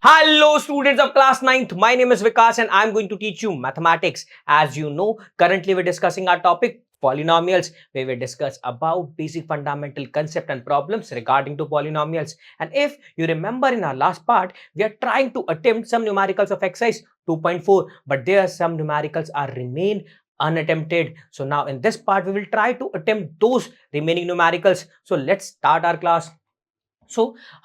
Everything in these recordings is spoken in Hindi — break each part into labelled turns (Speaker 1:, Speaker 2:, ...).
Speaker 1: Hello, students of class 9th. My name is Vikas and I'm going to teach you mathematics. As you know, currently we're discussing our topic polynomials, where we discuss about basic fundamental concept and problems regarding to polynomials. And if you remember in our last part, we are trying to attempt some numericals of exercise 2.4, but there are some numericals are remain unattempted. So now in this part, we will try to attempt those remaining numericals. So let's start our class.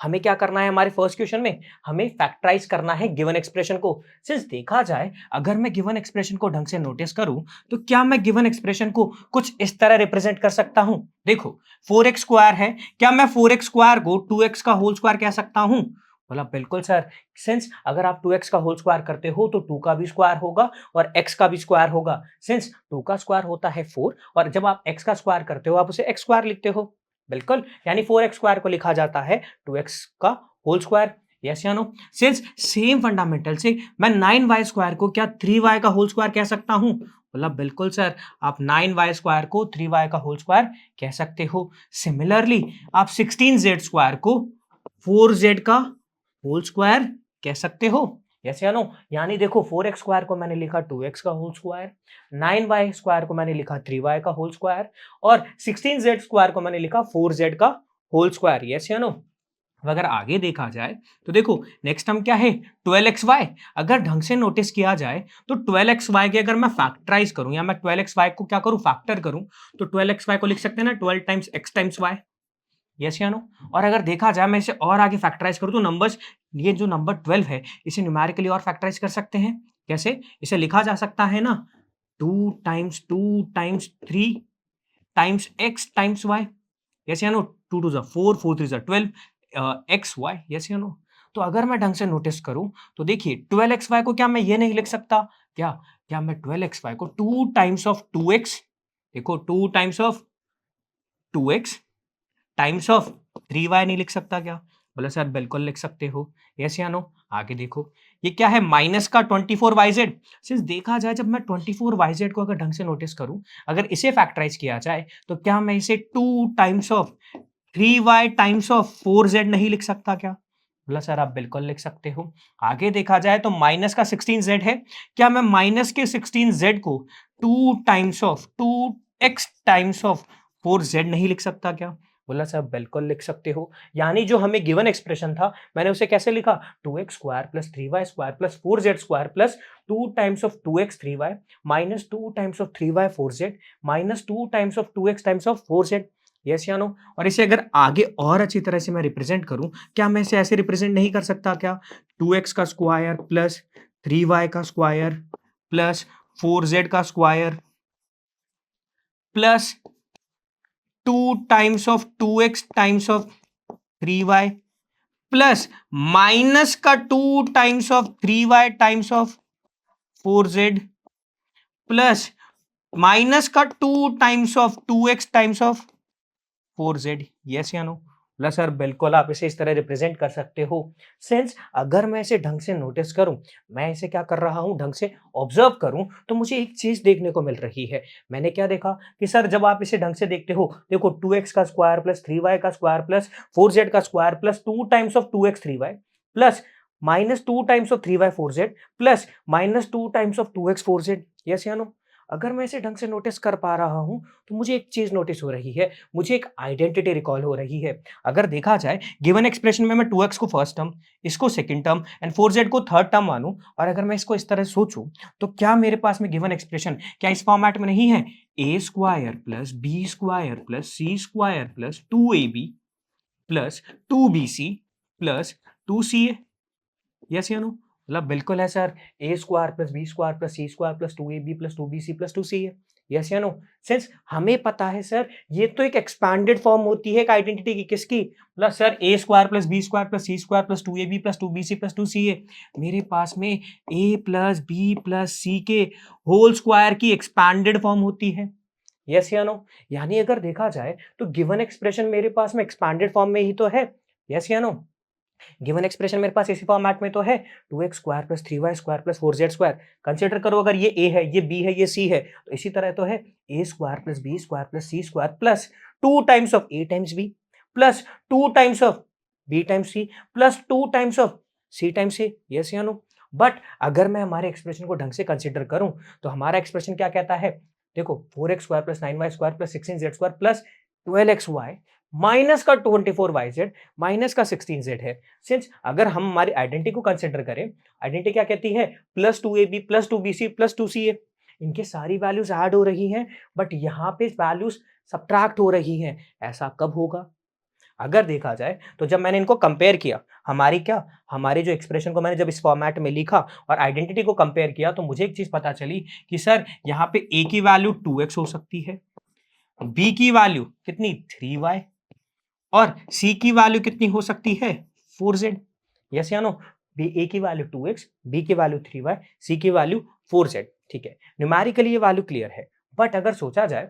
Speaker 1: हमें क्या करना है हमारे फर्स्ट क्वेश्चन में हमें फैक्टराइज करना है गिवन एक्सप्रेशन को। सिंस देखा जाए अगर मैं गिवन एक्सप्रेशन को ढंग से नोटिस करूं तो क्या मैं गिवन एक्सप्रेशन को कुछ इस तरह रिप्रेजेंट कर सकता हूं। देखो 4x स्क्वायर है, क्या मैं 4x स्क्वायर को 2x का होल स्क्वायर कह सकता हूं? बोला बिल्कुल सर। सिंस अगर आप 2x का होल स्क्वायर करते हो तो 2 का भी स्क्वायर होगा और x का भी स्क्वायर होगा। सिंस 2 का स्क्वायर होता है 4 और जब आप x का स्क्वायर करते हो आप उसे x स्क्वायर लिखते हो। बिल्कुल, यानी 4x स्क्वायर को लिखा जाता है 2x का होल स्क्वायर। यस या नो? सिंस सेम फंडामेंटल से मैं 9y स्क्वायर को क्या 3y का होल स्क्वायर कह सकता हूं? बोला बिल्कुल सर, आप 9y स्क्वायर को 3y का होल स्क्वायर कह सकते हो। सिमिलरली आप 16z स्क्वायर को 4z का होल स्क्वायर कह सकते हो। यस या नो? यानी देखो 4x स्क्वायर को मैंने लिखा 2x का होल स्क्वायर, 9y स्क्वायर को मैंने लिखा 3y का होल स्क्वायर और 16z स्क्वायर को मैंने लिखा 4z का होल स्क्वायर। यस या नो? अगर आगे देखा जाए तो देखो नेक्स्ट हम क्या है 12xy। अगर ढंग से नोटिस किया जाए तो 12xy के अगर मैं फैक्टराइज करूं या मैं 12xy को क्या करूं फैक्टर करूं तो 12xy को लिख सकते हैं ना 12 times x times y। Yes या नो? और अगर देखा जाए मैं इसे और आगे फैक्टराइज करूं तो नंबर्स ये जो नंबर 12 है इसे न्यूमेरिकली और फैक्टराइज कर सकते हैं। कैसे? इसे लिखा जा सकता है ना 2 times 3 times x times y। Yes या नो? 2 2 4 4 3 12 X Y. यस या नो? तो अगर मैं ढंग से नोटिस करूं तो देखिए 12xy को क्या मैं ये नहीं लिख सकता? क्या क्या मैं 12xy को 2 टाइम्स ऑफ 2x, देखो 2 times of 2x times of 3y नहीं लिख सकता क्या? बोला सर बिल्कुल लिख सकते हो। यस या नो? आगे देखो ये क्या है माइनस का 24yz। सिंस देखा जाए जब मैं 24yz को अगर ढंग से नोटिस करूं अगर इसे फैक्टराइज किया जाए तो क्या मैं इसे 2 times of 3y times of 4z नहीं लिख सकता क्या? बोला सर आप बिल्कुल लिख सकते हो। आगे देखा जाए तो माइनस का 16z है, क्या मैं माइनस के 16z को 2 times of 2x times of 4z नहीं लिख सकता क्या? बोला सर बिल्कुल लिख सकते हो। यानी जो हमें गिवन एक्सप्रेशन था मैंने उसे कैसे लिखा 2x square plus 3y square plus 4z square plus 2 times of 2x 3y minus 2 times of 3y 4z minus 2 times of 2x times of 4z। Yes या नो? और इसे अगर आगे और अच्छी तरह से मैं रिप्रेजेंट करूं क्या मैं इसे ऐसे रिप्रेजेंट नहीं कर सकता क्या 2x का स्क्वायर प्लस 3y का स्क्वायर प्लस 4z का square plus 2 times of 2x times of 3y plus minus का 2 times of 3y times of 4z plus minus का 2 times of 2x times of 4z। Yes या नो? बोला सर बिल्कुल आप इसे इस तरह रिप्रेजेंट कर सकते हो। सिंस अगर मैं इसे ढंग से नोटिस करूं, मैं इसे क्या कर रहा हूं ढंग से ऑब्जर्व करूं तो मुझे एक चीज देखने को मिल रही है। मैंने क्या देखा कि सर जब आप इसे ढंग से देखते हो देखो 2x का स्क्वायर प्लस 3y का स्क्वायर प्लस 4z का square plus 2 times of 2x 3y plus minus 2 times of 3y 4z plus minus 2 times of 2x 4z। Yes या नो? अगर मैं इसे ढंग से नोटिस कर पा रहा हूं तो मुझे एक चीज नोटिस हो रही है, मुझे एक आइडेंटिटी रिकॉल हो रही है। अगर देखा जाए गिवन एक्सप्रेशन में मैं 2x को फर्स्ट टर्म, इसको सेकंड टर्म एंड 4z को थर्ड टर्म मानूं और अगर मैं इसको इस तरह सोचूं तो क्या मेरे पास में गिवन एक्सप्रेशन क्या इस फॉर्मेट में नहीं है a square plus b square plus c square plus 2ab plus 2bc plus 2ca। Yes या नो? मतलब बिल्कुल है sir, A square plus B square plus C square plus 2ab plus 2bc plus 2ca है। यस या नो? सिंस हमें पता है सर ये तो एक एक्सपैंडेड फॉर्म होती है एक आइडेंटिटी की, किसकी? मतलब sir A square plus B square plus C square plus 2ab plus 2bc plus 2ca। मेरे पास में A plus B plus C के होल स्क्वायर की एक्सपैंडेड फॉर्म होती है। यस या नो? यानी अगर देखा जाए तो गिवन एक्सप्रेशन मेरे पास में एक्सपैंडेड फॉर्म में ही तो है। यस या नो? गिवन एक्सप्रेशन मेरे पास इसी फॉर्मेट में तो है 2x square plus 3y square plus 4z square. Consider करो अगर ये a है ये b है ये c है तो इसी तरह तो है a square plus b square plus c square plus 2 times of a times b plus 2 times of b times c plus 2 times of C times A, yes या नो? बट अगर मैं हमारे एक्सप्रेशन को ढंग से कंसिडर करूं तो हमारा एक्सप्रेशन क्या कहता है? देखो 4x² + 9y² + 16z² + 12xy minus का 24yz माइनस का 16z है। सिंस अगर हम हमारी आइडेंटिटी को कंसिडर करें, आइडेंटिटी क्या कहती है? +2ab + 2bc + 2ca। इनके सारी वैल्यूज ऐड हो रही हैं, बट यहाँ पे वैल्यूज सब्ट्रैक्ट हो रही हैं। ऐसा कब होगा? अगर देखा जाए तो जब मैंने इनको कंपेयर किया, हमारे जो एक्सप्रेशन को मैंने जब इस फॉर्मेट में लिखा और आइडेंटिटी को कंपेयर किया, तो मुझे एक चीज पता चली कि सर यहाँ पे a की वैल्यू 2x हो सकती है, b की वैल्यू कितनी 3y और c की वैल्यू कितनी हो सकती है 4z। यस या नो? a की वैल्यू 2x, b की वैल्यू 3y, c की वैल्यू 4z। ठीक है, न्यूमेरिकली ये वैल्यू क्लियर है। बट अगर सोचा जाए,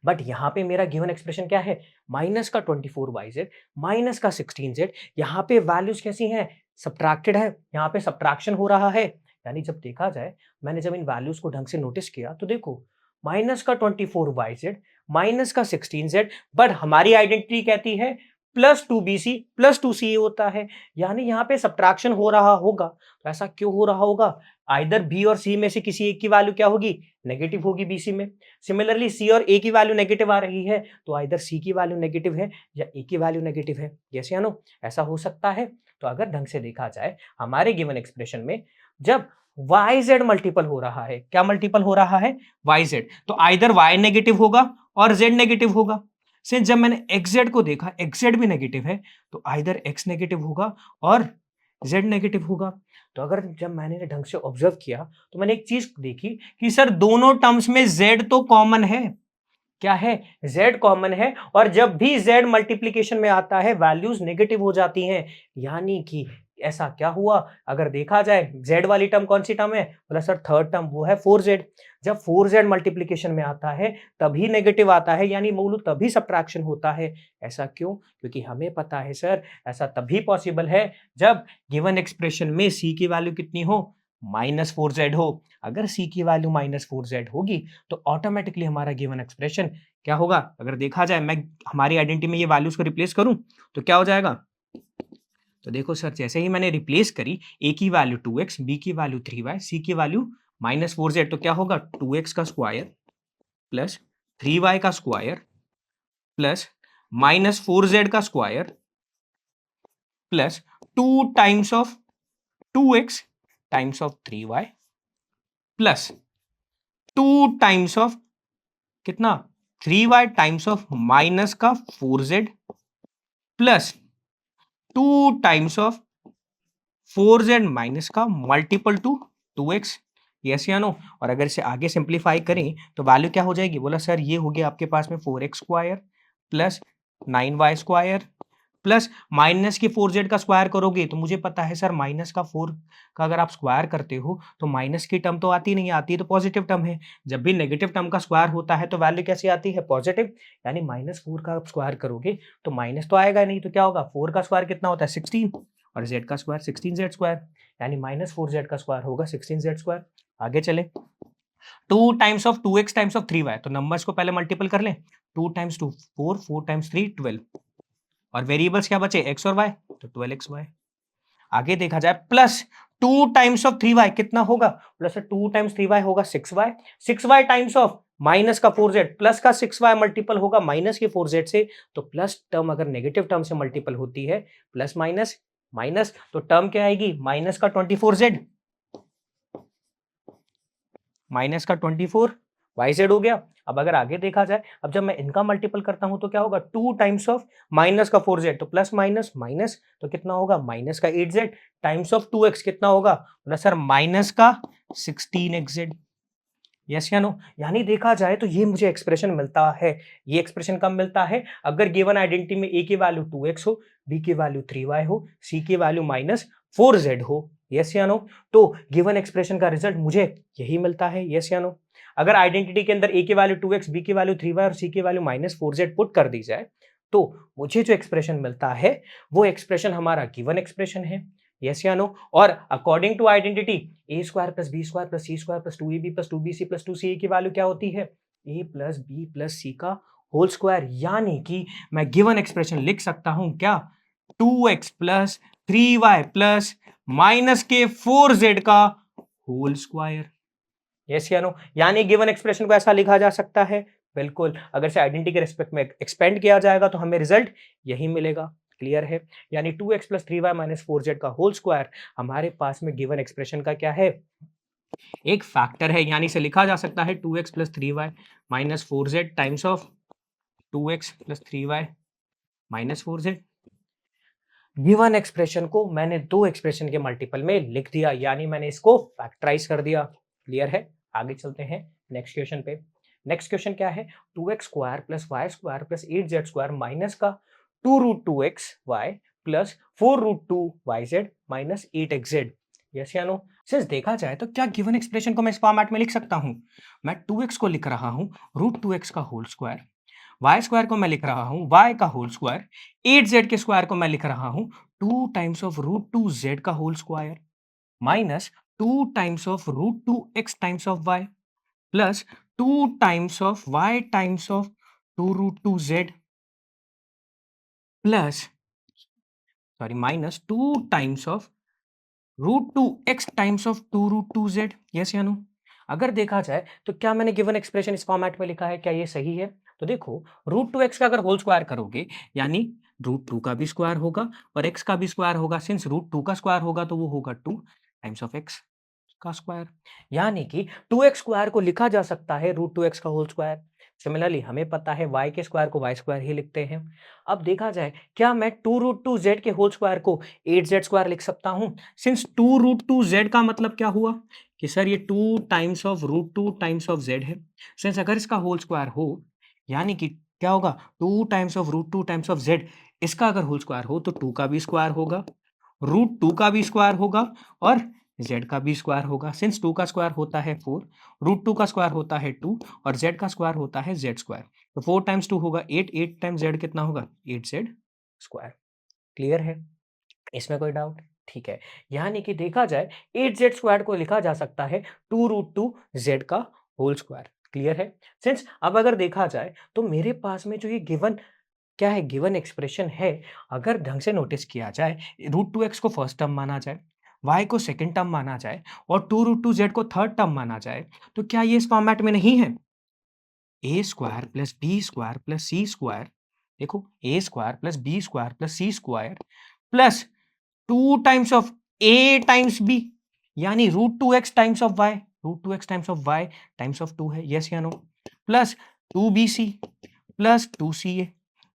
Speaker 1: बट यहाँ पे मेरा गिवन एक्सप्रेशन क्या है? माइनस का 24yz माइनस का 16z। यहाँ पे वैल्यूज कैसी हैं? सब्ट्रैक्टेड है, यहाँ पे सब्ट्रैक्शन हो रहा है। यानी जब देखा जाए, मैंने जब इन वैल्यूज को ढंग से नोटिस किया तो देखो माइनस का 24yz माइनस का 16z, बट हमारी आइडेंटिटी कहती है +2bc + 2ca होता है। यानी यहाँ पे सब्ट्रैक्शन हो रहा होगा। तो ऐसा क्यों हो रहा होगा? आइदर बी और सी में से किसी एक की वैल्यू क्या होगी? नेगेटिव होगी बीसी में। सिमिलरली सी और ए की वैल्यू नेगेटिव आ रही है, तो आइदर सी की वैल्यू नेगेटिव है या ए की वैल्यू नेगेटिव है। यस या नो? ऐसा हो सकता है। तो अगर ढंग से देखा जाए हमारे गिवन एक्सप्रेशन में, जब yz मल्टीपल हो रहा है, क्या मल्टीपल हो रहा है? yz, तो आइदर y नेगेटिव होगा और z नेगेटिव होगा। सिंस जब मैंने xz को देखा, xz भी नेगेटिव है, तो आइदर x नेगेटिव होगा और z नेगेटिव होगा। तो अगर जब मैंने ढंग से ऑब्जर्व किया तो मैंने एक चीज देखी कि सर दोनों टर्म्स में z तो कॉमन है। क्या है? z कॉमन है, और जब भी z मल्टीप्लीकेशन में आता है वैल्यूज नेगेटिव हो जाती हैं। यानी कि ऐसा क्या हुआ? अगर देखा जाए z वाली टर्म कौन सी टर्म है? बोला सर थर्ड टर्म, वो है 4z। जब 4z मल्टीप्लीकेशन में आता है तभी नेगेटिव आता है, यानी बोलू तभी सब्ट्रैक्शन होता है। ऐसा क्यों? क्योंकि हमें पता है सर ऐसा तभी पॉसिबल है जब गिवन एक्सप्रेशन में c की वैल्यू कितनी हो? -4z हो। अगर c की वैल्यू -4z होगी तो ऑटोमेटिकली हमारा गिवन एक्सप्रेशन क्या होगा? अगर देखा जाए, मैं हमारी आइडेंटिटी में ये वैल्यूज को रिप्लेस करूं तो क्या हो जाएगा? तो देखो सर, जैसे ही मैंने रिप्लेस करी, a की वैल्यू 2x, b की वैल्यू 3y, c की वैल्यू -4z, तो क्या होगा? 2x का स्क्वायर प्लस 3y का स्क्वायर प्लस -4z का square plus 2 times of 2x times of 3y plus 2 times of कितना? 3y टाइम्स ऑफ माइनस का 4z plus 2 times of 4z minus का मल्टीपल टू 2x। यस या नो? और अगर इसे आगे सिंप्लीफाई करें तो वैल्यू क्या हो जाएगी? बोला सर ये हो गया आपके पास में 4x square plus 9y square plus minus की 4z का स्क्वायर करोगे तो मुझे पता है सर माइनस का 4 का अगर आप स्क्वायर करते हो तो माइनस की टर्म तो आती नहीं, आती है तो पॉजिटिव टर्म है। जब भी नेगेटिव टर्म का स्क्वायर होता है तो वैल्यू कैसी आती है? पॉजिटिव। यानी -4 का स्क्वायर करोगे तो माइनस तो आएगा नहीं, तो क्या होगा? 4 का स्क्वायर कितना होता है? 16, और z का स्क्वायर 16z स्क्वायर, यानी -4z का स्क्वायर होगा 16z स्क्वायर। आगे चले, 2 times of 2x times of 3y, तो नंबर्स को पहले मल्टीपल कर लें। 2 टाइम्स 2 4, 4 टाइम्स 3 12, और वेरिएबल्स क्या बचे? x और y, तो 12xy। आगे देखा जाए, प्लस 2 टाइम्स ऑफ 3y कितना होगा? प्लस 2 टाइम्स 3y होगा 6y, 6y times of minus का 4z, प्लस का 6y मल्टीपल होगा माइनस के 4z से। तो प्लस टर्म अगर नेगेटिव टर्म से मल्टीपल होती है, प्लस माइनस माइनस, तो टर्म क्या आएगी? माइनस का 24z माइनस का 24yz हो गया। अब अगर आगे देखा जाए, अब जब मैं इनका मल्टीपल करता हूं तो क्या होगा? 2 टाइम्स ऑफ माइनस का 4z, तो प्लस माइनस माइनस, तो कितना होगा? माइनस का 8z टाइम्स ऑफ 2x कितना होगा? प्लस सर माइनस का 16xz। यस या नो? यानी देखा जाए तो ये मुझे एक्सप्रेशन मिलता है। ये एक्सप्रेशन कब मिलता है? अगर गिवन आइडेंटिटी में a की वैल्यू 2x हो, b की वैल्यू 3y हो, c की वैल्यू -4z हो। यस या नो? तो गिवन एक्सप्रेशन का रिजल्ट मुझे यही मिलता है। यस या नो? अगर आइडेंटिटी के अंदर a की वैल्यू 2x, b की वैल्यू 3y और c की वैल्यू -4z पुट कर दी जाए तो मुझे जो एक्सप्रेशन मिलता है वो एक्सप्रेशन हमारा गिवन एक्सप्रेशन है। यस या नो? और according to identity a square plus b square plus c square plus 2ab plus 2bc plus 2ca की वैल्यू क्या होती है? a plus b plus c का होल स्क्वायर। यानी कि मैं गिवन एक्सप्रेशन लिख सकता हूं क्या? 2x plus 3y plus minus के 4z का होल स्क्वायर। यस या नो? यानी गिवन एक्सप्रेशन को ऐसा लिखा जा सकता है, बिल्कुल। अगर से आइडेंटिटी के रिस्पेक्ट में एक्सपेंड किया जाएगा तो हमें रिजल्ट यही मिलेगा। क्लियर है? यानी 2x plus 3y minus 4z का होल स्क्वायर हमारे पास में गिवन एक्सप्रेशन का क्या है? एक फैक्टर है, यानी इसे लिखा जा सकता है 2x plus 3y minus 4z times of 2x plus 3y minus 4z। Given expression को मैंने दो एक्सप्रेशन के मल्टीपल में लिख दिया, यानी मैंने इसको फैक्टराइज कर दिया। क्लियर है? आगे चलते हैं नेक्स्ट क्वेश्चन पे। नेक्स्ट क्वेश्चन क्या है? 2x square plus y square plus 8z square minus का 2 root 2x y plus 4 root 2 yz minus 8xz। Yes या नो? सिंस देखा जाए तो क्या गिवन एक्सप्रेशन को मैं इस फॉर्मेट में लिख सकता हूं? मैं 2x को लिख रहा हूं रूट 2x का होल स्क्वायर, वाई स्क्वायर को मैं लिख रहा हूं वाई का होल स्क्वायर, 8z के स्क्वायर को मैं लिख रहा हूं 2 टाइम्स ऑफ रूट 2 z का whole square minus 2 times of root 2 x times of y plus 2 times of y times of 2 root 2 z plus sorry minus 2 times of root 2 x times of 2 root 2 z। Yes या नो? अगर देखा जाए तो क्या मैंने गिवन एक्सप्रेशन इस फॉर्मेट में लिखा है, क्या ये सही है? तो देखो, रूट 2x का अगर होल स्क्वायर करोगे यानी रूट 2 का भी स्क्वायर होगा और x का भी स्क्वायर होगा। सिंस रूट 2 का स्क्वायर होगा तो वो होगा 2 टाइम्स ऑफ x का स्क्वायर, यानी कि 2x स्क्वायर को लिखा जा सकता है रूट 2x का होल स्क्वायर। सिमिलरली हमें पता है y के स्क्वायर को y स्क्वायर ही लिखते हैं। अब देखा जाए क्या मैं 2 रूट 2 z के होल स्क्वायर को 8z स्क्वायर लिख सकता हूं? सिंस 2 रूट 2 z का मतलब क्या हुआ कि सर ये 2 times of root 2 times of z है। सिंस अगर इसका होल स्क्वायर हो यानी कि क्या होगा 2 times of root 2 times of z, इसका अगर होल स्क्वायर हो तो 2 का भी स्क्वायर होगा, रूट 2 का भी स्क्वायर होगा और z का भी स्क्वायर होगा। सिंस 2 का स्क्वायर होता है 4, रूट 2 का स्क्वायर होता है 2 और z का स्क्वायर होता है z स्क्वायर। तो 4 टाइम्स 2 होगा 8, 8 टाइम्स z कितना होगा? 8z square. क्लियर है? इसमें कोई डाउट? ठीक है। यानी कि देखा जाए 8z स्क्वायर को लिखा जा सकता है 2 रूट 2 z का होल स्क्वायर। क्लियर है? सिंस अब अगर देखा जाए तो मेरे पास में जो ये गिवन क्या है, गिवन एक्सप्रेशन है, अगर ढंग से नोटिस किया जाए रूट 2x को फर्स्ट टर्म माना जाए, y को सेकंड टर्म माना जाए और 2 रूट 2 z को थर्ड टर्म माना जाए, तो क्या ये इस फॉर्मेट में नहीं है? A square plus B square plus C square, देखो A square plus B square plus C square plus 2 times of A times B, यानी root 2x times of y, root 2x times of y times of 2 है। यस या no? Plus 2bc plus 2ca,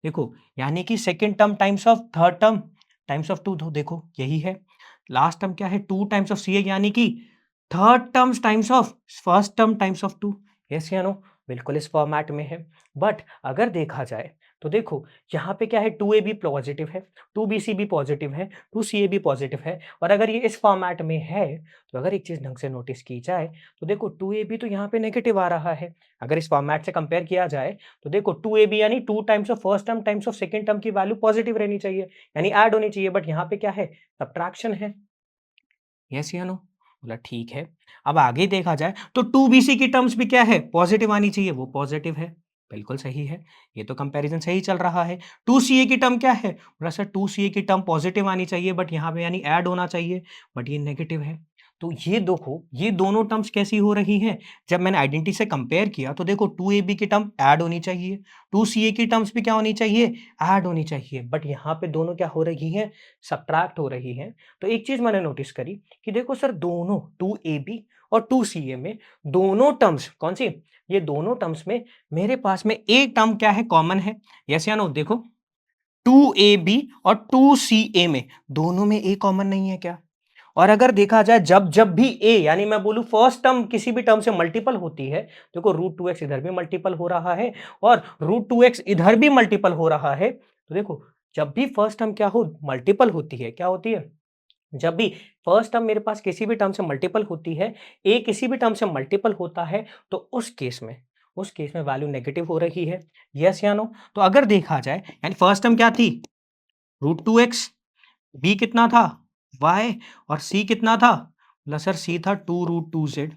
Speaker 1: देखो यानी कि second term times of third term times of 2, देखो यही है। लास्ट टर्म क्या है? 2 टाइम्स ऑफ सी, यानी कि third terms times of first term times of 2। Yes या नो? बिल्कुल इस फॉर्मेट में है। बट अगर देखा जाए तो देखो यहाँ पे क्या है, 2a भी पॉजिटिव है, 2bc भी पॉजिटिव है, 2ca भी पॉजिटिव है, और अगर ये इस फॉर्मेट में है तो अगर एक चीज ढंग से नोटिस की जाए तो देखो 2a भी तो यहाँ पे नेगेटिव आ रहा है। अगर इस फॉर्मेट से कंपेयर किया जाए तो देखो 2ab यानी 2 times of first term times of second term की वैल्यू पॉजिटिव रहनी चाहिए, यानी ऐड होनी चाहिए, बट यहाँ पे क्या है? सब्ट्रैक्शन है। यस या नो? बोला ठीक है। अब आगे देखा जाए तो 2bc की टर्म्स भी क्या है? पॉजिटिव आनी चाहिए, वो पॉजिटिव है। बिल्कुल सही है, ये तो कंपैरिजन सही चल रहा है। 2ca की टर्म क्या है? बोला सर 2ca की टर्म पॉजिटिव आनी चाहिए, बट यहाँ पे यानी ऐड होना चाहिए, बट ये नेगेटिव है। तो ये देखो ये दोनों टर्म्स कैसी हो रही हैं? जब मैंने आइडेंटिटी से कंपेयर किया तो देखो 2ab की टर्म ऐड होनी चाहिए, 2ca की टर्म्स भी क्या होनी चाहिए? ऐड होनी चाहिए, बट यहाँ पे दोनों क्या हो रही हैं? सब्ट्रैक्ट हो रही हैं। तो एक चीज मैंने नोटिस करी कि देखो सर दोनों 2ab और 2ca में दोनों टर्म्स कौन सी? ये दोनों टर्म्स में मेरे पास में एक टर्म क्या है? कॉमन है। यस या नो? देखो 2ab और 2ca में दोनों में ए कॉमन नहीं है क्या? और अगर देखा जाए जब जब भी ए यानी मैं बोलूं फर्स्ट टर्म किसी भी टर्म से मल्टीपल होती है, देखो रूट 2x इधर भी मल्टीपल हो रहा है और रूट 2x इधर भी मल्टीपल हो रहा है, तो देखो जब भी फर्स्ट टर्म क्या हो मल्टीपल होती है, क्या होती है? जब भी फर्स्ट टर्म मेरे पास किसी भी टर्म से मल्टीपल होती है, ए किसी भी टर्म से मल्टीपल होता है, तो उस केस में वैल्यू नेगेटिव हो रही है। यस या नो? तो अगर देखा जाए यानी फर्स्ट टर्म क्या थी? रूट 2x, बी कितना था? y, और c कितना था? बोला सर c था 2 रूट 2 z।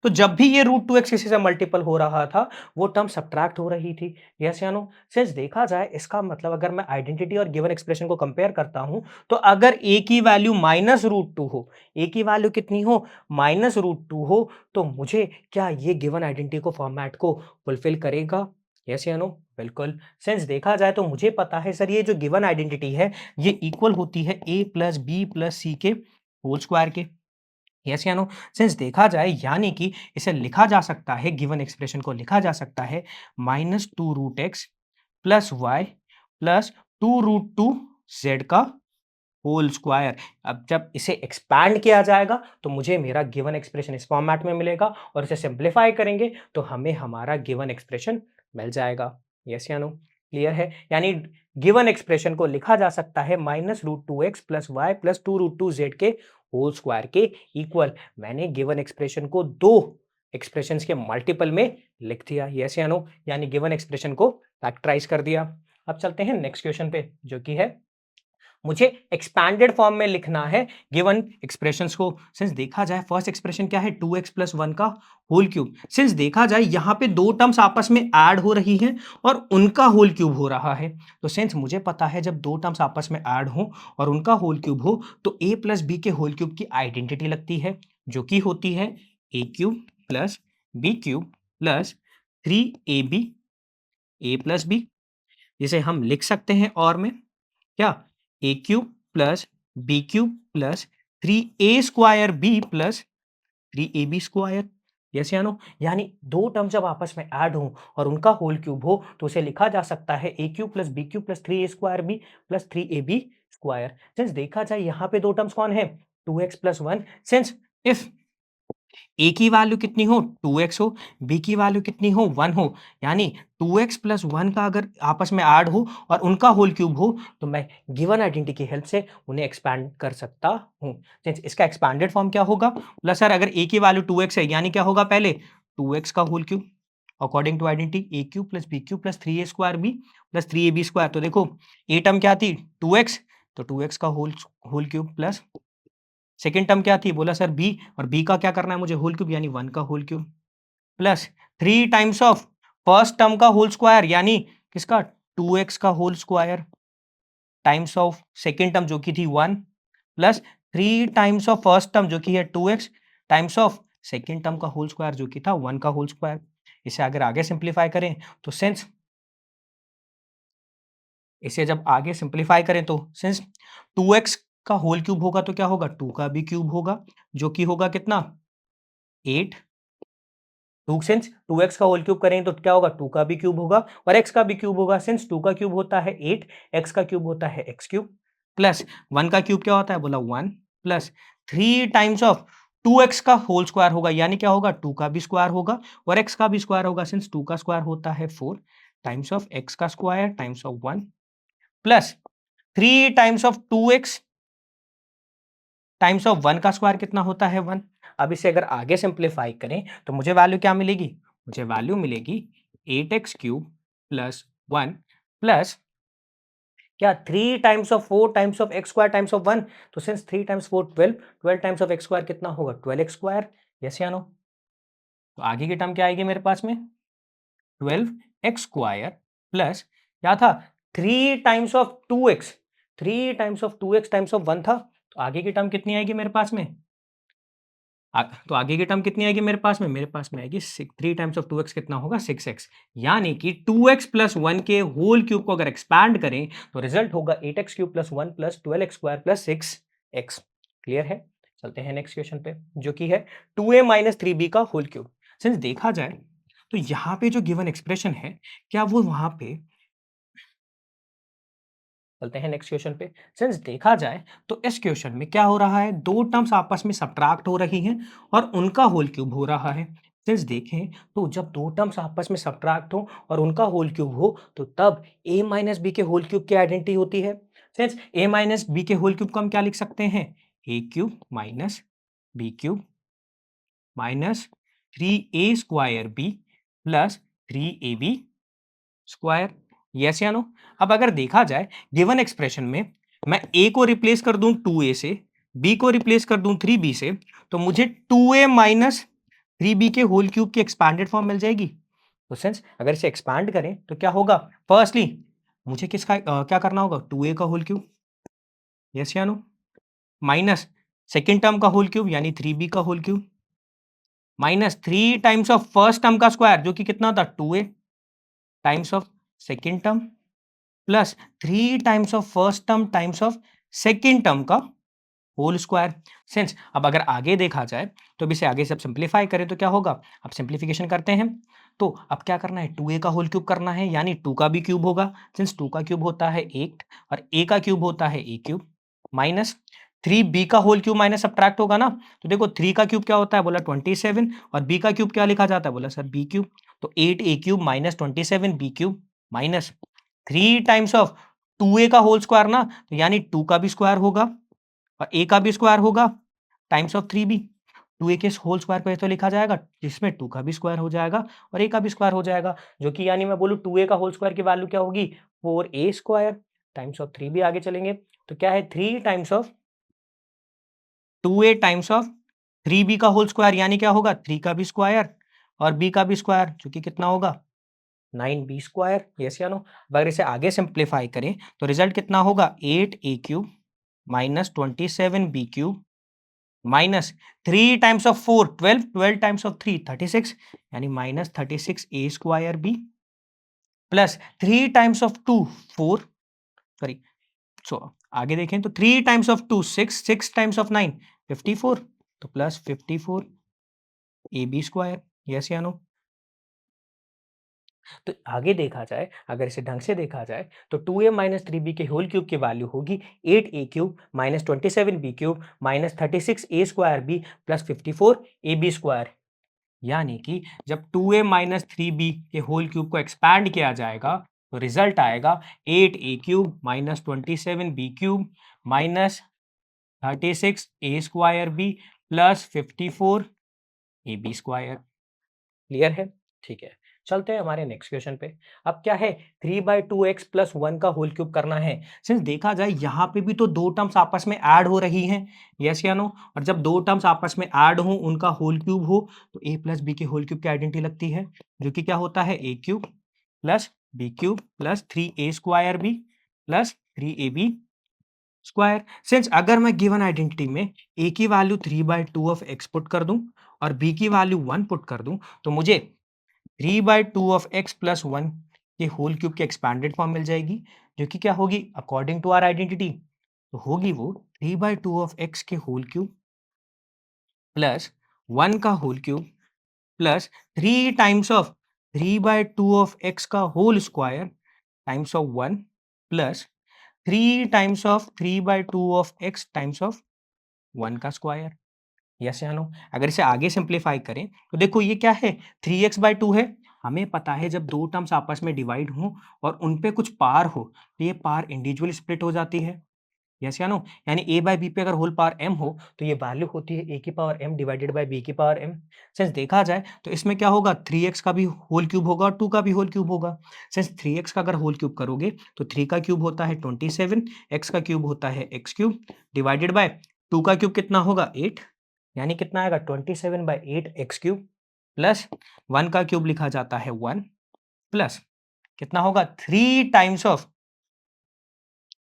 Speaker 1: तो जब भी ये √2x किसी से मल्टीपल हो रहा था, वो टर्म सब्ट्रैक्ट हो रही थी। यस या नो? सिंस देखा जाए इसका मतलब अगर मैं आइडेंटिटी और गिवन एक्सप्रेशन को कंपेयर करता हूँ, तो अगर a की वैल्यू -√2 हो, a की वैल्यू कितनी हो? -√2 हो, तो मुझे क्या ये गिवन आइडेंटिटी को फॉर्मेट को फुलफिल करेगा? यस या नो? बिल्कुल। सिंस देखा जाए तो मुझे पता है सर ये जो गिवन आइडेंटिटी है, ये इक्वल होती है a plus b plus c के होल स्क्वायर के। यस या नो? सिंस देखा जाए यानी कि इसे लिखा जा सकता है, गिवन एक्सप्रेशन को लिखा जा सकता है -2√x plus y plus 2√2 z का होल स्क्वायर। अब जब इसे एक्सपैंड किया जाएगा तो मुझे मेरा गिवन एक्सप्रेशन इस फॉर्मेट में मिलेगा और इसे सिंप्लीफाई करेंगे तो हमें हमारा गिवन एक्सप्रेशन मिल जाएगा। यस या नो? क्लियर है? यानी गिवन एक्सप्रेशन को लिखा जा सकता है -√2x plus y plus 2√2z के होल स्क्वायर के इक्वल। मैंने गिवन एक्सप्रेशन को दो एक्सप्रेशंस के मल्टीपल में लिख दिया। यस या नो? यानी गिवन एक्सप्रेशन को फैक्टराइज कर दिया। अब चलते हैं नेक्स्ट क्वेश्चन पे, जो कि है मुझे एक्सपैंडेड फॉर्म में लिखना है गिवन एक्सप्रेशंस को। सिंस देखा जाए फर्स्ट एक्सप्रेशन क्या है? 2x प्लस 1 का होल क्यूब। सिंस देखा जाए यहाँ पे दो टर्म्स आपस में ऐड हो रही हैं और उनका होल क्यूब हो रहा है। तो सिंस मुझे पता है जब दो टर्म्स आपस में ऐड हो और उनका होल क्यूब हो तो a प्लस बी के होल क्यूब की आइडेंटिटी लगती है, जो कि होती है a cube plus B cube plus 3ab a plus B, जिसे हम लिख सकते हैं और में क्या? A cube plus B cube plus 3a² B plus 3ab square. Yes या नो? यानी दो टर्म जब आपस में ऐड हो और उनका होल क्यूब हो तो उसे लिखा जा सकता है A cube plus B cube plus 3a² B plus 3ab square. Since देखा जाए यहाँ पे दो टर्म्स कौन है? 2x plus 1। सिंस इफ ए की वैल्यू कितनी हो? 2x हो, बी की वैल्यू कितनी हो? 1 हो, यानी 2x प्लस 1 का अगर आपस में ऐड हो और उनका होल क्यूब हो तो मैं गिवन आइडेंटिटी की हेल्प से उन्हें एक्सपैंड कर सकता हूँ। सिंस इसका एक्सपैंडेड फॉर्म क्या होगा? बोला सर अगर a की वैल्यू 2x है यानी क्या होगा? पहले 2x का whole cube according to identity a cube plus b cube plus 3a² b plus 3ab square. तो देखो a टर्म क्या थी? 2x, तो 2x का whole cube plus second term क्या थी? बोला सर b, और b का क्या करना है मुझे? होल क्यूब, यानी 1 का whole cube plus 3 times of first term का होल स्क्वायर यानी किसका? 2x का whole square times of second term जो कि थी 1 plus 3 times of first term जो कि है 2x times of second term का होल स्क्वायर जो कि था 1 का होल स्क्वायर। इसे अगर आगे सिंप्लीफाई करें तो सिंस इसे जब आगे सिंप्लीफाई करें तो सिंस 2x का होल क्यूब होगा तो क्या होगा? 2 का भी क्यूब होगा, जो कि होगा कितना? 8। 2 सिंस 2x का होल क्यूब करें तो क्या होगा? 2 का भी क्यूब होगा और x का भी क्यूब होगा। सिंस 2 का क्यूब होता है 8, x का क्यूब होता है x क्यूब प्लस 1 का क्यूब क्या होता है? बोला 1 प्लस 3 टाइम्स ऑफ 2x का होल स्क्वायर होगा, यानी क्या होगा? 2 का भी स्क्वायर होगा और x का भी स्क्वायर होगा। सिंस 2 का स्क्वायर होता है 4 टाइम्स ऑफ x का square times of 1 plus 3 times of 2x times of 1 का स्क्वायर कितना होता है? 1। अब इसे अगर आगे सिंप्लीफाई करें तो मुझे वैल्यू क्या मिलेगी? मुझे वैल्यू मिलेगी 8x क्यूब प्लस 1 प्लस क्या? 3 times of 4 times of x square times of 1। तो since 3 times 4 12, 12 times of x square कितना होगा? 12x square. यस या नो? तो आगे की टर्म क्या आएगी मेरे पास में? 12x स्क्वायर प्लस क्या था? 3 times of 2x, 3 times of 2x times of 1 था। तो आगे की टर्म कितनी आएगी मेरे पास में? तो आगे की टर्म कितनी आएगी मेरे पास में? मेरे पास में आएगी 3 टाइम्स ऑफ 2x कितना होगा? 6x। यानी कि 2x प्लस 1 के होल क्यूब को अगर एक्सपैंड करें तो रिजल्ट होगा 8x cube plus 1 plus 12x square plus 6x। Clear है? चलते हैं नेक्स्ट क्वेश्चन पे, जो कि है 2a माइनस 3b का होल क्यूब। सिंस देखा जाए तो यहाँ पे जो गिवन एक्सप्रेशन है, क्या वो वहां पे, चलते हैं नेक्स्ट क्वेश्चन पे। सिंस देखा जाए तो इस क्वेश्चन में क्या हो रहा है? दो टर्म्स आपस में सब्ट्रैक्ट हो रही हैं और उनका होल क्यूब हो रहा है। सिंस देखें तो जब दो टर्म्स आपस में सब्ट्रैक्ट हो और उनका होल क्यूब हो तो तब a माइनस बी के होल क्यूब की आइडेंटिटी होती है। सिंस a माइनस बी के होल क्यूब को हम क्या लिख सकते हैं? a cube minus B cube minus 3a square B plus 3ab square. Yes या नो? अब अगर देखा जाए गिवन एक्सप्रेशन में मैं a को रिप्लेस कर दूं 2a से, b को रिप्लेस कर दूं 3b से, तो मुझे 2a माइनस 3b के होल क्यूब की एक्सपैंडेड फॉर्म मिल जाएगी। तो सिंस अगर इसे एक्सपैंड करें तो क्या होगा, फर्स्टली मुझे किसका क्या करना होगा, 2a का होल क्यूब, यस या नो, माइनस सेकेंड टर्म का होल क्यूब यानी 3b का whole cube, minus 3 times of first term का स्क्वायर जो कि कितना था 2a times of second term, plus 3 times of first term times of second term का होल स्क्वायर। सिंस अब अगर आगे देखा जाए तो अब इसे आगे सब सिंप्लीफाई करें तो क्या होगा, अब सिंप्लीफिकेशन करते हैं तो अब क्या करना है, 2a का होल क्यूब करना है यानी 2 का भी क्यूब होगा, सिंस 2 का क्यूब होता है 8 और a का क्यूब होता है a क्यूब, माइनस 3b का होल क्यूब माइनस सब्ट्रैक्ट होगा ना, तो देखो 3 का क्यूब क्या होता है बोला 27 और b का क्यूब क्या लिखा जाता है बोला सर b क्यूब, तो 8a cube minus 27b cube minus 3 times of 2a का होल स्क्वायर ना, तो यानी 2 का भी स्क्वायर होगा और a का भी स्क्वायर होगा टाइम्स ऑफ 3b, 2a के होल स्क्वायर को ये तो लिखा जाएगा जिसमें 2 का भी स्क्वायर हो जाएगा और a का भी स्क्वायर हो जाएगा, जो कि यानी मैं बोलूँ 2a का होल स्क्वायर की वैल्यू क्या होगी 4a square times of 3b। आगे चलेंगे तो क्या है 3 times of 2a times of 3b का होल स्क्वायर यानी क्या होगा 3 का भी स्क्वायर और b का भी स्क्वायर जो कि कितना होगा 9b स्क्वायर, यस या नो। अगर इसे आगे सिंप्लीफाई करें तो रिजल्ट कितना होगा 8a cube minus 27b cube minus 3 times of 4 12, 12 times of 3 36 यानी minus 36a square B plus 3 times of 2 4, sorry, so आगे देखें तो 3 टाइम्स ऑफ 2 6, 6 टाइम्स ऑफ 9 54, तो plus 54 a b square, yes या नो। तो आगे देखा जाए, अगर इसे ढंग से देखा जाए तो 2a माइनस 3b के होल क्यूब की वैल्यू होगी 8a cube minus 27b cube minus 36a square B plus 54ab square, यानी कि जब 2a माइनस 3b के होल क्यूब को एक्सपैंड किया जाएगा तो रिजल्ट आएगा 8a cube minus 27b cube minus 36a square B plus 54ab square. Clear है, ठीक है। चलते हैं हमारे नेक्स्ट क्वेश्चन पे। अब क्या है 3/2x प्लस 1 का होल क्यूब करना है। सिंस देखा जाए यहाँ पे भी तो दो टर्म्स आपस में ऐड हो रही हैं, यस या नो, और जब दो टर्म्स आपस में ऐड हो उनका होल क्यूब हो तो a प्लस बी के होल क्यूब की आइडेंटिटी लगती है जो कि क्या होता है a cube plus B cube plus 3a square B plus 3ab square. Since अगर मैं गिवन आइडेंटिटी में a की वैल्यू 3/2 ऑफ x पुट कर दूं और b की वैल्यू 1 पुट कर दूं तो मुझे 3/2 ऑफ x प्लस 1 के होल क्यूब की एक्सपैंडेड फॉर्म मिल जाएगी जो कि क्या होगी अकॉर्डिंग टू आवर आइडेंटिटी, तो होगी वो 3/2 ऑफ x के होल क्यूब प्लस 1 का whole cube plus 3 times of 3/2 of x का whole square times of 1 plus 3 times of 3/2 of x times of 1 का स्क्वायर, यस या नो। अगर इसे आगे सिंप्लीफाई करें तो देखो ये क्या है 3x/2 है, हमें पता है जब दो टर्म्स आपस में डिवाइड हो और उन पे कुछ पार हो तो ये पार इंडिविजुअली स्प्लिट हो जाती है, यस या नो। यानी a/b पे अगर होल पावर m हो तो ये वैल्यू होती है a की power m divided by b की पावर m। सिंस देखा जाए तो इसमें क्या होगा 3x का भी होल क्यूब होगा और 2 का भी होल क्यूब होगा। सिंस 3x का अगर होल क्यूब करोगे तो 3 का क्यूब होता है 27, x का क्यूब होता है x क्यूब डिवाइडेड बाय 2 का क्यूब कितना होगा 8, यानी कितना आएगा 27/8 एक्स क्यूब प्लस 1 का क्यूब लिखा जाता है 1 प्लस कितना होगा 3 टाइम्स ऑफ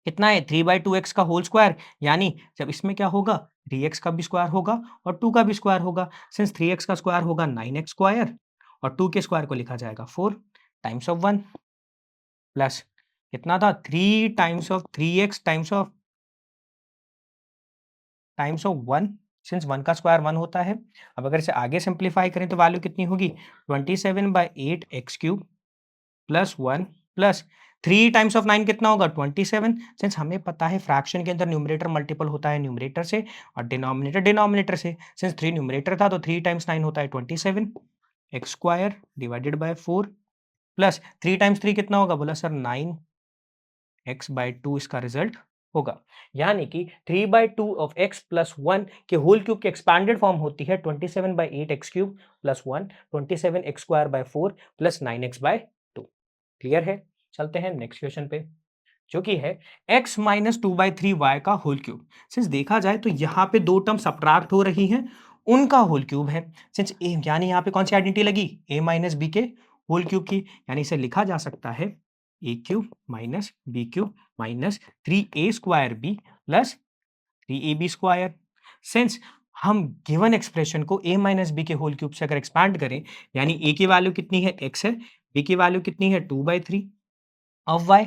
Speaker 1: कितना है 3/2x का होल स्क्वायर, यानी जब इसमें क्या होगा 3x का भी स्क्वायर होगा और 2 का भी स्क्वायर होगा। सिंस 3x का स्क्वायर होगा 9x स्क्वायर और 2 के स्क्वायर को लिखा जाएगा 4 टाइम्स ऑफ 1 प्लस कितना था 3 times of 3x times of 1, since 1 का स्क्वायर 1 होता है। अब अगर इसे आगे सिंप्लीफाई करें तो वैल्यू कितनी होगी 27/8 x cube plus 1 plus 3 times of 9 कितना होगा 27, सिंस हमें पता है फ्रैक्शन के अंदर न्यूमरेटर मल्टीपल होता है न्यूमरेटर से और डिनोमिनेटर डिनोमिनेटर से। सिंस 3 न्यूमरेटर था तो 3 टाइम्स 9 होता है 27 x square divided by 4 plus 3 times 3 कितना होगा बोला सर 9 x/2 इसका रिजल्ट होगा, यानी कि 3/2 ऑफ x प्लस 1 के होल क्यूब की एक्सपैंडेड फॉर्म होती है 27/8 x cube plus 1 27 x square by 4 plus 9x/2। Clear है, चलते हैं नेक्स्ट क्वेश्चन पे जो कि है x माइनस 2/3 y का होल क्यूब। सिंस देखा जाए तो यहाँ पे दो टर्म सब्ट्रैक्ट हो रही हैं उनका होल क्यूब है। सिंस ए यानी यहाँ पे कौन सी आइडेंटिटी लगी? ए माइनस बी के होल क्यूब की, यानी इसे लिखा जा सकता है A cube minus B cube minus 3a square B plus 3ab square. Since हम गिवन एक्सप्रेशन को a माइनस बी के होल क्यूब से अगर एक्सपैंड करें, यानी a की वैल्यू कितनी है? x है, b की वैल्यू कितनी है? 2/3 ऑफ y।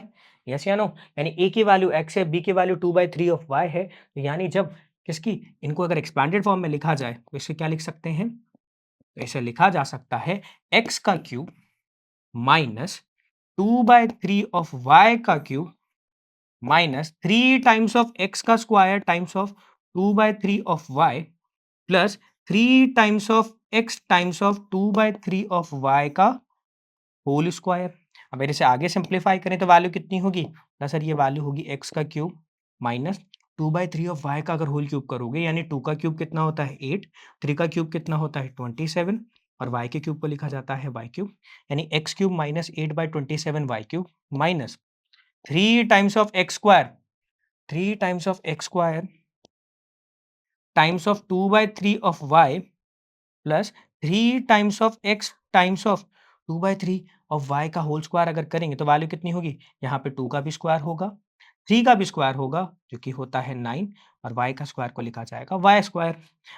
Speaker 1: यस या नो? यानी a की वैल्यू x है, b की वैल्यू 2/3 ऑफ y है। तो यानी जब किसकी इनको अगर एक्सपैंडेड फॉर्म में लिखा जाए तो इसे क्या लिख सकते हैं? तो इसे लिखा जा सकता है x का क्यूब माइनस 2/3 ऑफ y का cube minus 3 times of x का square times of 2/3 of y plus 3 times of x times of 2/3 of y का होल स्क्वायर। अब अगर इसे आगे सिंप्लीफाई करें तो वैल्यू कितनी होगी? ना सर ये वैल्यू होगी x का क्यूब माइनस 2/3 ऑफ y का अगर होल क्यूब करोगे, यानी 2 का क्यूब कितना होता है 8, 3 का क्यूब कितना होता है 27 और y के क्यूब को लिखा जाता है y क्यूब, यानी x cube minus 8/27 y cube minus 3 times of x square, 3 times of x square times of 2/3 of y plus 3 times of x times of 2/3 of y का होल स्क्वायर अगर करेंगे तो वैल्यू कितनी होगी? यहाँ पे 2 का भी स्क्वायर होगा, 3 का भी स्क्वायर होगा जो कि होता है 9 और y का स्क्वायर को लिखा जाएगा y स्क्वायर।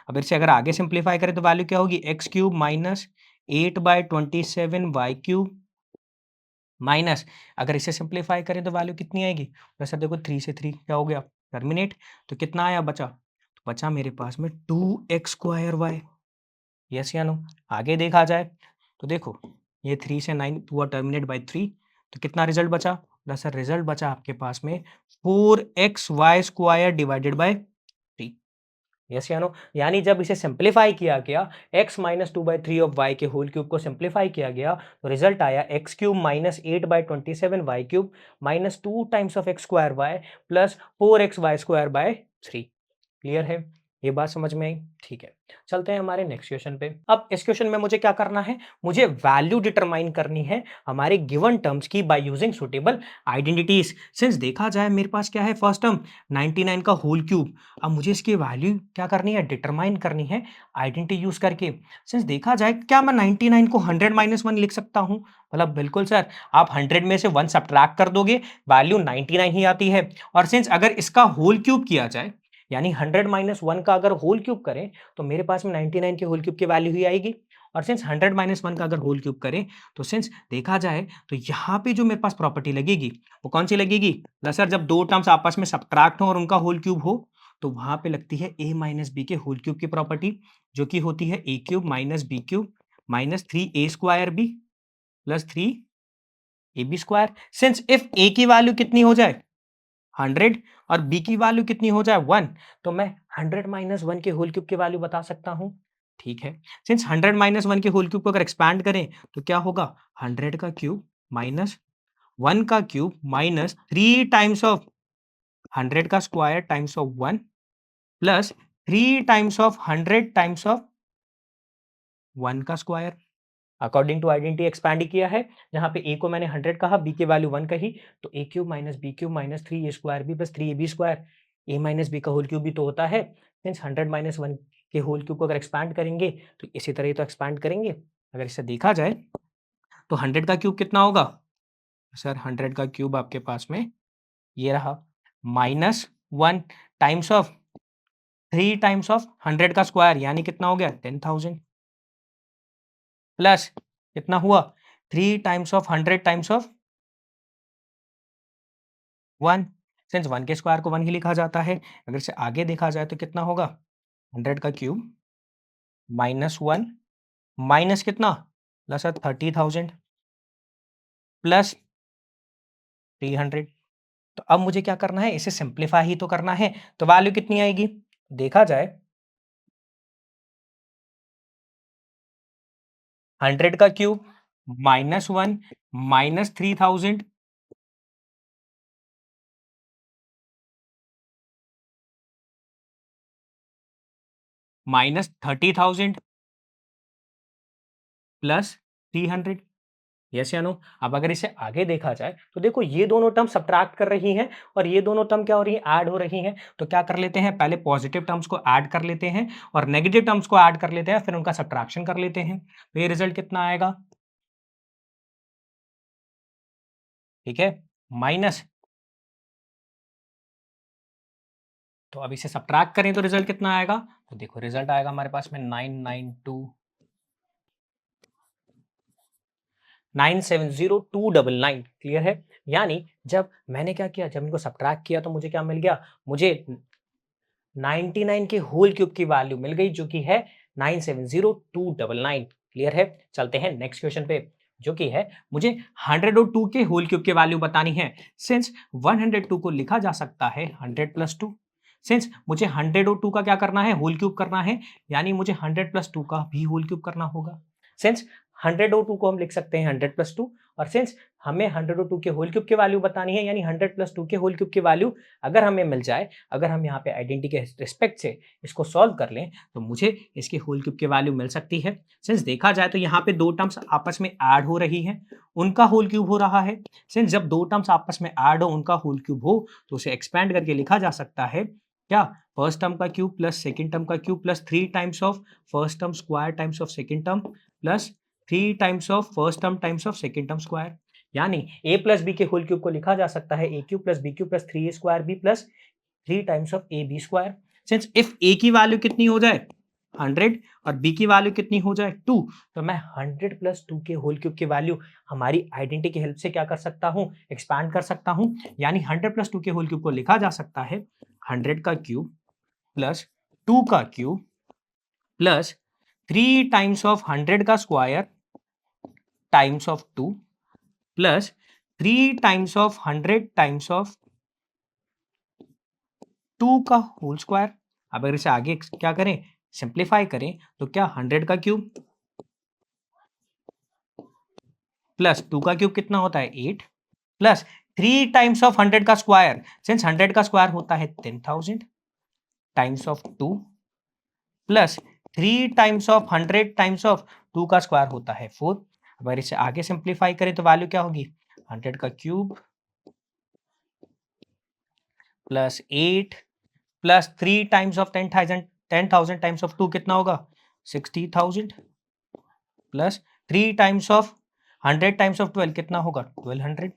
Speaker 1: अब इसे अगर आगे सिंप्लीफाई करें तो वैल्यू क्या होगी? x cube minus 8/27 y cube minus अगर इसे सिंप्लीफाई करें तो वैल्यू कितनी आएगी? तो सर देखो 3 से 3 क्या हो गया? टर्मिनेट। तो कितना आया बचा? तो बचा मेरे पास में 2x स्क्वायर y। यस या नो? आगे देखा जाए तो देखो ये 3 से 9 हुआ टर्मिनेट बाय 3, तो कितना रिजल्ट बचा? ना सर रिजल्ट बचा आपके पास में 4xy square divided by 3। Yes या नो? यानी जब इसे सिंप्लीफाई किया गया x माइनस 2/3 ऑफ y के होल क्यूब को सिंप्लीफाई किया गया तो रिजल्ट आया x cube minus 8/27 y cube minus 2 times of x square y plus 4xy square by 3। Clear है? ये बात समझ में आई? ठीक है। चलते हैं हमारे नेक्स्ट क्वेश्चन पे। अब इस क्वेश्चन में मुझे क्या करना है? मुझे वैल्यू डिटरमाइन करनी है हमारे गिवन टर्म्स की by using suitable identities. Since देखा जाए मेरे पास क्या है? फर्स्ट टर्म 99 का होल क्यूब। अब मुझे इसकी वैल्यू क्या करनी है? डिटरमाइन करनी है आइडेंटिटी यूज करके। सिंस देखा जाए क्या मैं 99 को 100 माइनस 1 लिख सकता हूँ? मतलब बिल्कुल सर, आप 100 में से 1 सब्ट्रैक्ट कर दोगे, वैल्यू 99 ही आती है। और सिंस अगर इसका होल क्यूब किया जाए, यानी 100 माइनस 1 का अगर होल क्यूब करें तो मेरे पास में 99 के होल क्यूब की वैल्यू ही आएगी। और सिंस 100 माइनस 1 का अगर होल क्यूब करें तो सिंस देखा जाए तो यहाँ पे जो मेरे पास प्रॉपर्टी लगेगी वो कौन सी लगेगी? ना सर जब दो टर्म्स आपस में सब्ट्रैक्ट हो और उनका होल क्यूब हो तो वहां पे लगती है a माइनस बी के होल क्यूब की प्रॉपर्टी, जो कि होती है a cube minus B cube minus 3a square B plus 3ab square. Since if a की वैल्यू कितनी हो जाए 100 और b की वैल्यू कितनी हो जाए 1, तो मैं 100 माइनस 1 के होल क्यूब की वैल्यू बता सकता हूं। ठीक है। सिंस 100 माइनस 1 के होल क्यूब को अगर एक्सपैंड करें तो क्या होगा? 100 का क्यूब माइनस 1 का क्यूब माइनस 3 टाइम्स ऑफ 100 का square times of 1 plus 3 times of 100 times of 1 का square. According to identity expand किया है, जहां पे a को मैंने 100 कहा, b की वैल्यू 1 कही, तो a cube minus B cube minus 3a square B plus 3ab square. a minus b का होल क्यूब भी तो होता है। सिंस 100 माइनस 1 के होल क्यूब को अगर एक्सपैंड करेंगे तो इसी तरह ही तो एक्सपैंड करेंगे। अगर इसे देखा जाए तो 100 का क्यूब कितना होगा? सर 100 का क्यूब आपके पास में ये रहा minus 1 times of 3 times of 100 का स्क्वायर, यानी कितना हो गया? 10,000 प्लस कितना हुआ? 3 times of 100 times of 1। Since 1 के स्क्वायर को 1 ही लिखा जाता है। अगर इसे आगे देखा जाए तो कितना होगा? 100 का क्यूब माइनस 1 माइनस कितना? Plus 30,000 plus 300। तो अब मुझे क्या करना है? इसे सिंप्लीफाई ही तो करना है। तो वैल्यू कितनी आएगी? देखा जाए 100 का cube minus 1 minus 3000 minus 30,000 plus 300। Yes या नो? अब अगर इसे आगे देखा जाए तो देखो ये दोनों टर्म सब्ट्रैक्ट कर रही हैं और ये दोनों टर्म क्या हो रही है, ऐड हो रही हैं। तो क्या कर लेते हैं, पहले पॉजिटिव टर्म्स को ऐड कर लेते हैं और नेगेटिव टर्म्स को ऐड कर लेते हैं, फिर उनका सब्ट्रैक्शन कर लेते हैं। तो ये रिजल्ट कितना आएगा, ठीक है, माइनस, तो अब इसे सब्ट्रैक्ट करें तो रिजल्ट कितना आएगा, तो देखो रिजल्ट आएगा हमारे पास में 970,299। क्लियर है? यानी जब मैंने क्या किया, जब इनको सब्ट्रैक्ट किया तो मुझे क्या मिल गया, मुझे 99 के होल क्यूब की वैल्यू मिल गई जो कि है 970,299। क्लियर है? चलते हैं नेक्स्ट क्वेश्चन पे जो कि है मुझे 102 के होल क्यूब की वैल्यू बतानी है। सिंस 102 को लिखा जा सकता है 100 प्लस 2, सिंस मुझे 102 का क्या करना है, होल क्यूब करना है, यानी मुझे 100 प्लस 2 का भी होल क्यूब करना होगा। सिंस 102 को हम लिख सकते हैं 100 प्लस 2, और सिंस हमें 102 के होल क्यूब की वैल्यू बतानी है, यानी 100 प्लस 2 के होल क्यूब की वैल्यू अगर हमें मिल जाए, अगर हम यहाँ पे आइडेंटिटी के रिस्पेक्ट से इसको सॉल्व कर लें तो मुझे इसके होल क्यूब की वैल्यू मिल सकती है। सिंस देखा जाए तो यहाँ पे दो टर्म्स आपस में ऐड हो रही हैं, उनका होल क्यूब हो रहा है। सिंस जब दो टर्म्स आपस में ऐड हो, उनका होल क्यूब हो, तो उसे एक्सपैंड करके लिखा जा सकता है क्या, फर्स्ट टर्म का क्यूब प्लस सेकेंड टर्म का cube plus 3 times of first term square times of second term plus 3 times of first term times of second term square. यानी a प्लस बी के होल क्यूब को लिखा जा सकता है a cube plus B cube plus 3a square b plus 3 times of a b square. Since if a की वैल्यू कितनी हो जाए 100 और b की वैल्यू कितनी हो जाए 2, तो मैं 100 प्लस 2 के होल क्यूब की वैल्यू हमारी आइडेंटिटी की हेल्प से क्या कर सकता हूं, एक्सपैंड कर सकता हूं। यानी 100 प्लस 2 के होल क्यूब को लिखा जा सकता है 100 का क्यूब प्लस 2 का क्यूब प्लस 3 टाइम्स ऑफ 100 का square times of 2 plus 3 times of 100 times of 2 का होल स्क्वायर। अब अगर इसे आगे क्या करें, सिंप्लीफाई करें तो क्या 100 का क्यूब प्लस 2 का क्यूब कितना होता है 8 प्लस 3 टाइम्स ऑफ 100 का स्क्वायर, सिंस 100 का स्क्वायर होता है 10,000 times of 2 plus 3 times of 100 times of 2 का स्क्वायर होता है 4। अगर इसे आगे सिंप्लीफाई करें तो वैल्यू क्या होगी, 100 का cube plus 8 plus 3 times of 10,000 times of 2 कितना होगा 60,000 plus 3 times of 100 times of 12 कितना होगा 1200।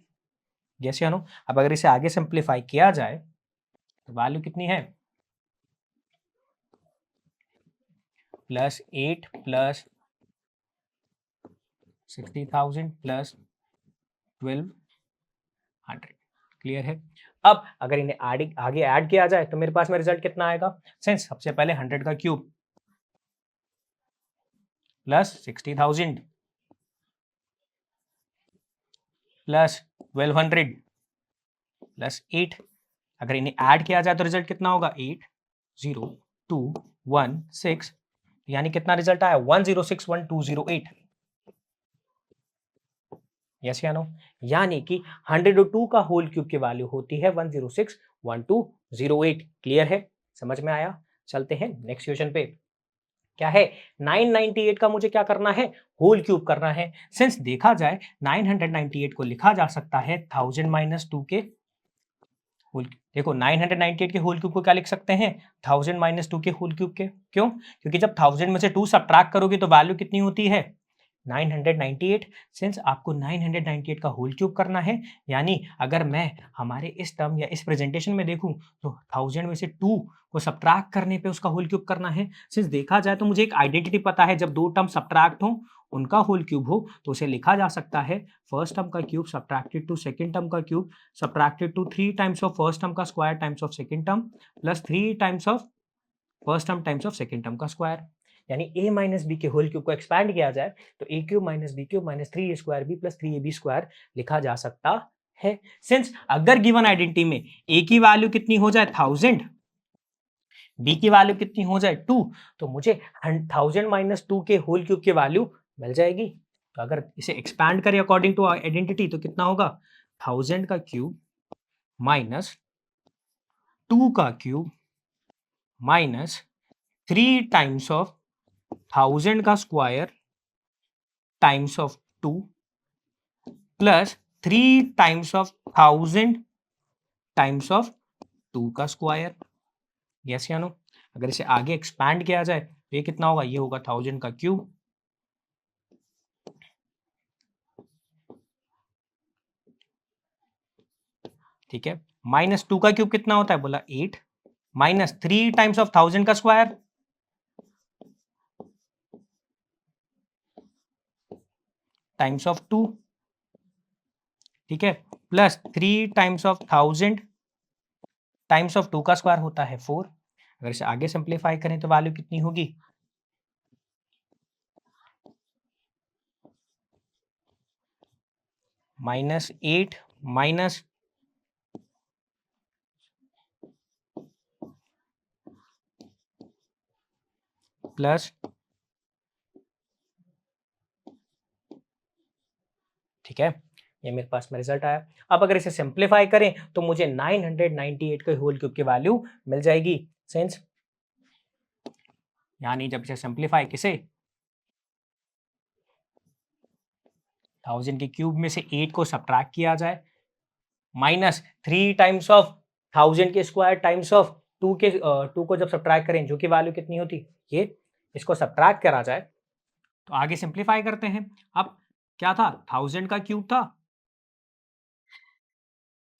Speaker 1: यस या नो? अब अगर इसे आगे सिंप्लीफाई किया जाए तो वैल्यू कितनी है, प्लस 8 प्लस 60,000 प्लस 1200। क्लियर है? अब अगर इन्हें आगे ऐड किया जाए तो मेरे पास में रिजल्ट कितना आएगा, सिंस सबसे पहले 100 का क्यूब प्लस 60,000 प्लस 1200 प्लस 8, अगर इन्हें ऐड किया जाए तो रिजल्ट कितना होगा 80216, यानी कितना रिजल्ट आया 1061208। यस या नो? यानी कि 102 का होल क्यूब की वैल्यू होती है 1061208। क्लियर है? समझ में आया? चलते हैं नेक्स्ट क्वेश्चन पे। क्या है, 998 का मुझे क्या करना है, होल क्यूब करना है। सिंस देखा जाए 998 को लिखा जा सकता है 1000 माइनस 2 के होल। देखो 998 के होल क्यूब को क्या लिख सकते हैं, 1000 माइनस 2 के होल क्यूब के। क्यों? क्योंकि जब 1000 में से 2 सब्ट्रैक्ट करोगे तो वैल्यू कितनी होती है 998। सिंस आपको 998 का होल क्यूब करना है, यानी अगर मैं हमारे इस टर्म या इस प्रेजेंटेशन में देखूं तो 1000 में से 2 को सब्ट्रैक्ट करने पे उसका होल क्यूब करना है। सिंस देखा जाए तो मुझे एक आइडेंटिटी पता है, जब दो टर्म सब्ट्रैक्ट हो उनका होल क्यूब हो तो उसे लिखा जा सकता है फर्स्ट टर्म का cube subtracted to second term का cube subtracted to 3 times of first term का square times of second term plus 3 times of first term times of second term का स्क्वायर। यानी a माइनस बी के होल क्यूब को एक्सपैंड किया जाए तो a cube minus B cube minus 3a square B plus 3ab square लिखा जा सकता है। सिंस अगर गिवन आइडेंटिटी में a की वैल्यू कितनी हो जाए 1000, b की वैल्यू कितनी हो जाए 2, तो मुझे 1000 माइनस 2 के होल क्यूब की वैल्यू मिल जाएगी। तो अगर इसे एक्सपैंड करें अकॉर्डिंग टू आइडेंटिटी तो कितना होगा 1000 का क्यूब माइनस 2 का क्यूब माइनस 3 टाइम्स ऑफ 1000 का square times of 2 plus 3 times of 1000 times of 2 का स्क्वायर। यस या नो? अगर इसे आगे एक्सपैंड किया जाए तो ये कितना होगा? ये होगा 1000 का क्यूब। ठीक है, माइनस 2 का क्यूब कितना होता है? बोला 8, माइनस 3 टाइम्स ऑफ 1000 का स्क्वायर टाइम्स ऑफ 2, ठीक है, plus 3 times of 1000 times of 2 का स्क्वायर होता है 4। अगर इसे आगे सिंप्लीफाई करें तो वैल्यू कितनी होगी? -8 माइनस प्लस, ठीक है, ये मेरे पास में रिजल्ट आया। अब अगर इसे सिंप्लीफाई करें तो मुझे 998 के होल क्यूब की वैल्यू मिल जाएगी। सेंस? यानी जब इसे सिंप्लीफाई किसे 1000 के क्यूब में से 8 को सब्ट्रैक्ट किया जाए, माइनस 3 टाइम्स ऑफ 1000 के स्क्वायर टाइम्स ऑफ 2 को जब सब्ट्रैक्ट करें, जो कि वैल्यू कितनी होती? ये, इसको सब्ट्रैक्ट करा जाए तो आगे सिंप्लीफाई करते हैं। अब क्या था? 1000 का क्यूब था,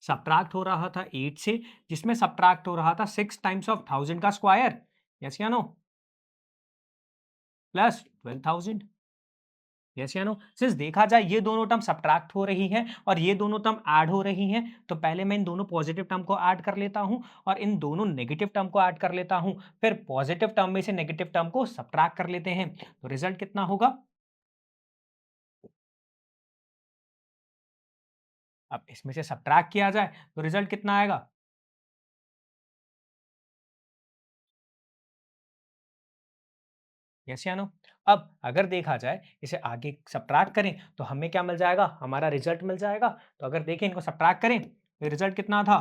Speaker 1: सब्ट्रैक्ट हो रहा था 8 से, जिसमें सब्ट्रैक्ट हो रहा था 6 टाइम्स ऑफ 1000 का स्क्वायर। यस या नो? प्लस 12000। यस या नो? सिंस देखा जाए ये दोनों टर्म सब्ट्रैक्ट हो रही हैं और ये दोनों टर्म ऐड हो रही हैं, तो पहले मैं इन दोनों पॉजिटिव टर्म को ऐड कर लेता हूं और इन दोनों नेगेटिव टर्म को ऐड कर लेता हूं, फिर पॉजिटिव टर्म में से नेगेटिव टर्म को सब्ट्रैक्ट कर लेते हैं, तो रिजल्ट कितना होगा? अब इसमें से सब्ट्रैक्ट किया जाए तो रिजल्ट कितना आएगा? यस या नो? अब अगर देखा जाए इसे आगे सब्ट्रैक्ट करें तो हमें क्या मिल जाएगा? हमारा रिजल्ट मिल जाएगा। तो अगर देखें इनको सब्ट्रैक्ट करें तो रिजल्ट कितना था?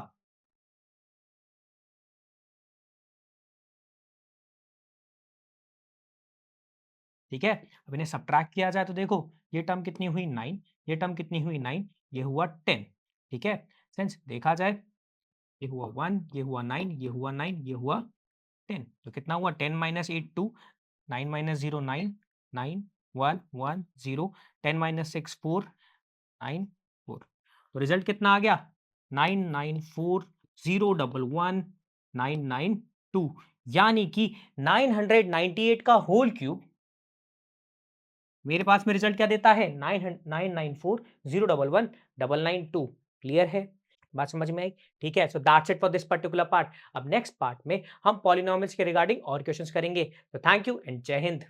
Speaker 1: ठीक है, अब इन्हें सब्ट्रैक्ट किया जाए तो देखो ये टर्म कितनी हुई 9, ये टर्म कितनी हुई 9, ये हुआ 10। ठीक है, सिंस देखा जाए ये हुआ 1, ये हुआ 9, ये हुआ 9, ये हुआ 10, तो कितना हुआ? 10 माइनस 8 2, 9 माइनस 0 9, 9 1 1 0, 10 माइनस 6 4, 9 4, तो रिजल्ट कितना आ गया? 9940111992, यानी कि 998 का होल क्यूब मेरे पास में रिजल्ट क्या देता है? 9940111992। क्लियर है? बात समझ में आई? ठीक है, so that's it for this particular part. अब नेक्स्ट पार्ट में हम पॉलिनॉमियल्स के रिगार्डिंग और क्वेश्चंस करेंगे। तो थैंक यू एंड जय हिंद।